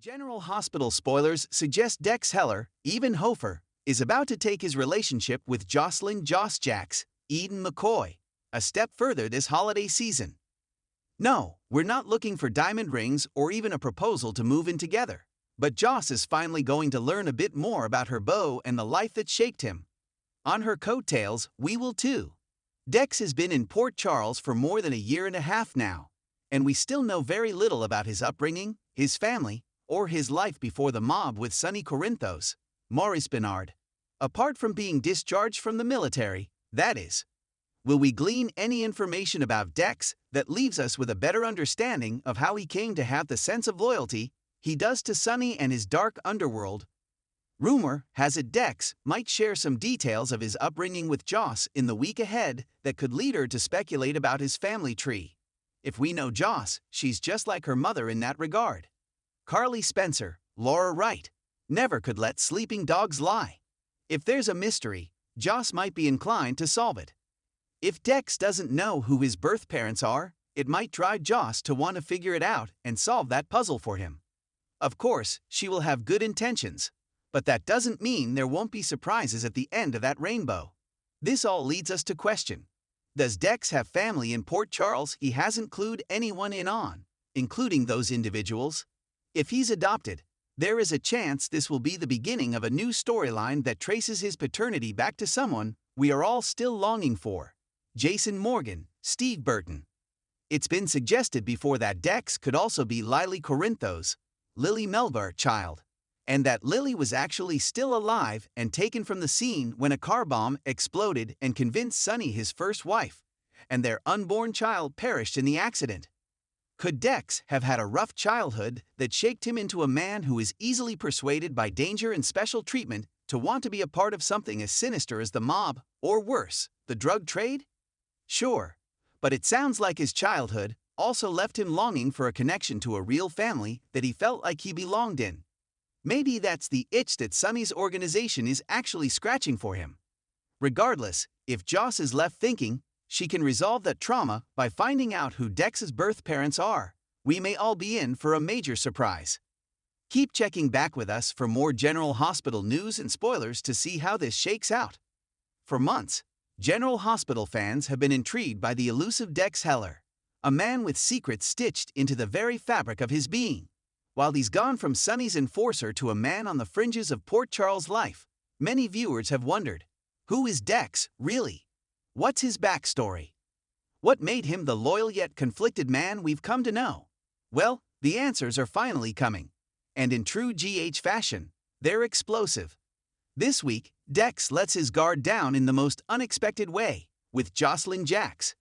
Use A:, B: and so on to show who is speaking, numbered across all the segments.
A: General Hospital spoilers suggest Dex Heller, even Hofer, is about to take his relationship with Josslyn Joss Jacks, Eden McCoy, a step further this holiday season. No, we're not looking for diamond rings or even a proposal to move in together. But Joss is finally going to learn a bit more about her beau and the life that shaped him. On her coattails, we will too. Dex has been in Port Charles for more than a year and a half now, and we still know very little about his upbringing, his family, or his life before the mob with Sonny Corinthos, Maurice Bernard. Apart from being discharged from the military, that is. Will we glean any information about Dex that leaves us with a better understanding of how he came to have the sense of loyalty he does to Sonny and his dark underworld? Rumor has it Dex might share some details of his upbringing with Joss in the week ahead that could lead her to speculate about his family tree. If we know Joss, she's just like her mother in that regard. Carly Spencer, Laura Wright, never could let sleeping dogs lie. If there's a mystery, Joss might be inclined to solve it. If Dex doesn't know who his birth parents are, it might drive Joss to want to figure it out and solve that puzzle for him. Of course, she will have good intentions, but that doesn't mean there won't be surprises at the end of that rainbow. This all leads us to question: does Dex have family in Port Charles he hasn't clued anyone in on, including those individuals? If he's adopted, there is a chance this will be the beginning of a new storyline that traces his paternity back to someone we are all still longing for: Jason Morgan, Steve Burton. It's been suggested before that Dex could also be Lily Corinthos, Lily Melbar child, and that Lily was actually still alive and taken from the scene when a car bomb exploded and convinced Sonny, his first wife, and their unborn child perished in the accident. Could Dex have had a rough childhood that shaped him into a man who is easily persuaded by danger and special treatment to want to be a part of something as sinister as the mob, or worse, the drug trade? Sure, but it sounds like his childhood also left him longing for a connection to a real family that he felt like he belonged in. Maybe that's the itch that Sonny's organization is actually scratching for him. Regardless, if Joss is left thinking she can resolve that trauma by finding out who Dex's birth parents are, we may all be in for a major surprise. Keep checking back with us for more General Hospital news and spoilers to see how this shakes out. For months, General Hospital fans have been intrigued by the elusive Dex Heller, a man with secrets stitched into the very fabric of his being. While he's gone from Sonny's enforcer to a man on the fringes of Port Charles' life, many viewers have wondered, who is Dex, really? What's his backstory? What made him the loyal yet conflicted man we've come to know? Well, the answers are finally coming. And in true GH fashion, they're explosive. This week, Dex lets his guard down in the most unexpected way, with Josslyn Jacks.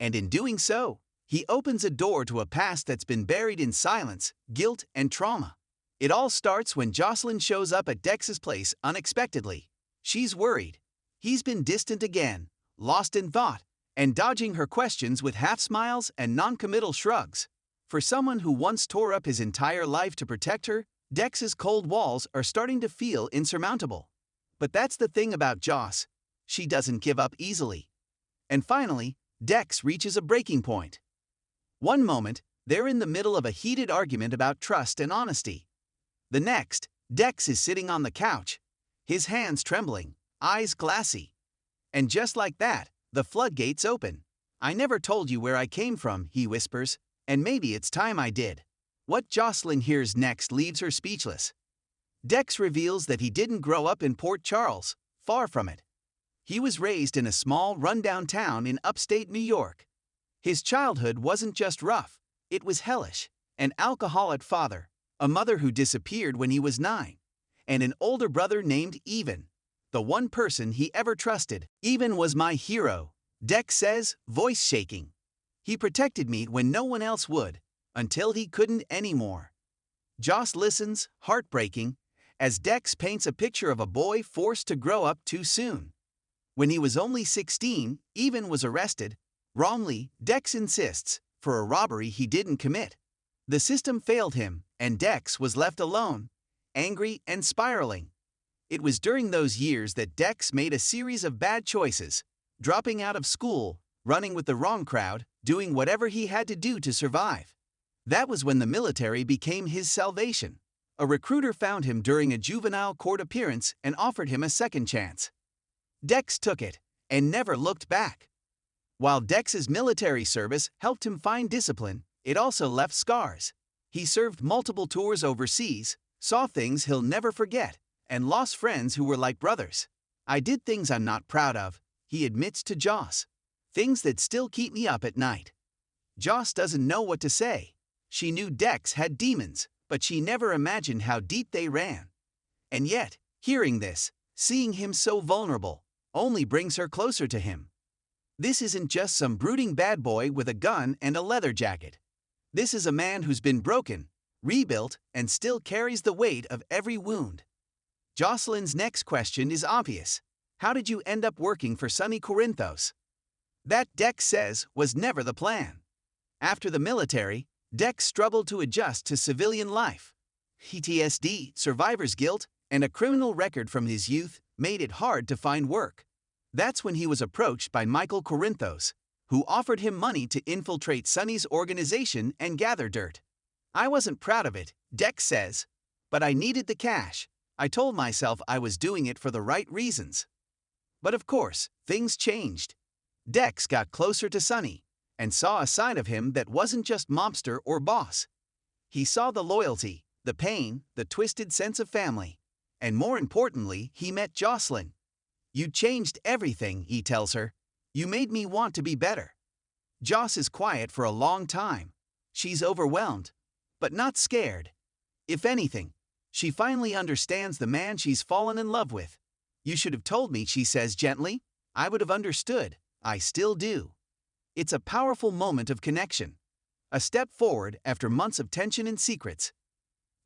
A: And in doing so, he opens a door to a past that's been buried in silence, guilt, and trauma. It all starts when Josslyn shows up at Dex's place unexpectedly. She's worried. He's been distant again, lost in thought, and dodging her questions with half-smiles and non-committal shrugs. For someone who once tore up his entire life to protect her, Dex's cold walls are starting to feel insurmountable. But that's the thing about Joss. She doesn't give up easily. And finally, Dex reaches a breaking point. One moment, they're in the middle of a heated argument about trust and honesty. The next, Dex is sitting on the couch, his hands trembling, eyes glassy. And just like that, the floodgates open. "I never told you where I came from," he whispers, "and maybe it's time I did." What Josslyn hears next leaves her speechless. Dex reveals that he didn't grow up in Port Charles, far from it. He was raised in a small, rundown town in upstate New York. His childhood wasn't just rough, it was hellish. An alcoholic father, a mother who disappeared when he was 9, and an older brother named Even, the one person he ever trusted. "Even was my hero," Dex says, voice shaking. "He protected me when no one else would, until he couldn't anymore." Joss listens, heartbreaking, as Dex paints a picture of a boy forced to grow up too soon. When he was only 16, Even was arrested. Wrongly, Dex insists, for a robbery he didn't commit. The system failed him, and Dex was left alone, angry and spiraling. It was during those years that Dex made a series of bad choices, dropping out of school, running with the wrong crowd, doing whatever he had to do to survive. That was when the military became his salvation. A recruiter found him during a juvenile court appearance and offered him a second chance. Dex took it and never looked back. While Dex's military service helped him find discipline, it also left scars. He served multiple tours overseas, saw things he'll never forget, and lost friends who were like brothers. I did things I'm not proud of, he admits to Joss. Things that still keep me up at night. Joss doesn't know what to say. She knew Dex had demons, but she never imagined how deep they ran. And yet, hearing this, seeing him so vulnerable, only brings her closer to him. This isn't just some brooding bad boy with a gun and a leather jacket. This is a man who's been broken, rebuilt, and still carries the weight of every wound. Josslyn's next question is obvious. How did you end up working for Sonny Corinthos? That, Dex says, was never the plan. After the military, Dex struggled to adjust to civilian life. PTSD, survivor's guilt, and a criminal record from his youth made it hard to find work. That's when he was approached by Michael Corinthos, who offered him money to infiltrate Sonny's organization and gather dirt. I wasn't proud of it, Dex says, but I needed the cash. I told myself I was doing it for the right reasons. But of course, things changed. Dex got closer to Sonny and saw a side of him that wasn't just mobster or boss. He saw the loyalty, the pain, the twisted sense of family. And more importantly, he met Josslyn. You changed everything, he tells her. You made me want to be better. Joss is quiet for a long time. She's overwhelmed, but not scared. If anything, she finally understands the man she's fallen in love with. You should have told me, she says gently. I would have understood. I still do. It's a powerful moment of connection. A step forward after months of tension and secrets.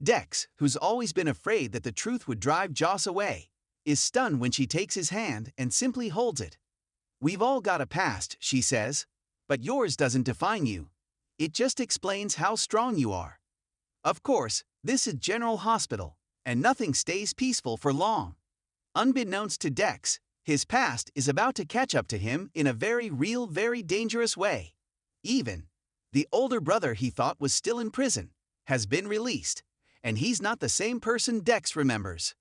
A: Dex, who's always been afraid that the truth would drive Joss away, is stunned when she takes his hand and simply holds it. We've all got a past, she says, but yours doesn't define you. It just explains how strong you are. Of course, this is General Hospital, and nothing stays peaceful for long. Unbeknownst to Dex, his past is about to catch up to him in a very real, very dangerous way. Even the older brother he thought was still in prison has been released, and he's not the same person Dex remembers.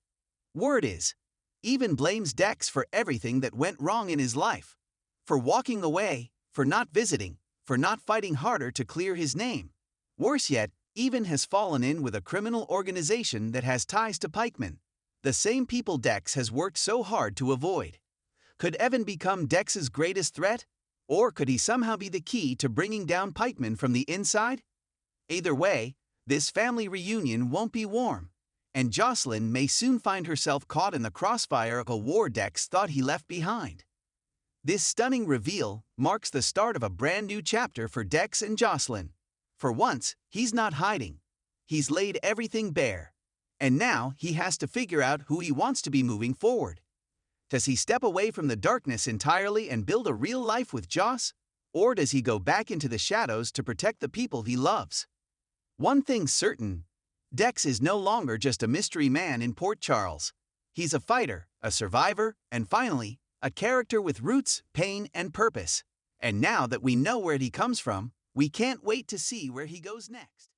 A: Word is, even blames Dex for everything that went wrong in his life. For walking away, for not visiting, for not fighting harder to clear his name. Worse yet, even has fallen in with a criminal organization that has ties to pikemen. The same people Dex has worked so hard to avoid. Could Evan become Dex's greatest threat? Or could he somehow be the key to bringing down pikemen from the inside? Either way, this family reunion won't be warm. And Josslyn may soon find herself caught in the crossfire of a war Dex thought he left behind. This stunning reveal marks the start of a brand new chapter for Dex and Josslyn. For once, he's not hiding. He's laid everything bare. And now he has to figure out who he wants to be moving forward. Does he step away from the darkness entirely and build a real life with Joss? Or does he go back into the shadows to protect the people he loves? One thing's certain. Dex is no longer just a mystery man in Port Charles. He's a fighter, a survivor, and finally, a character with roots, pain, and purpose. And now that we know where he comes from, we can't wait to see where he goes next.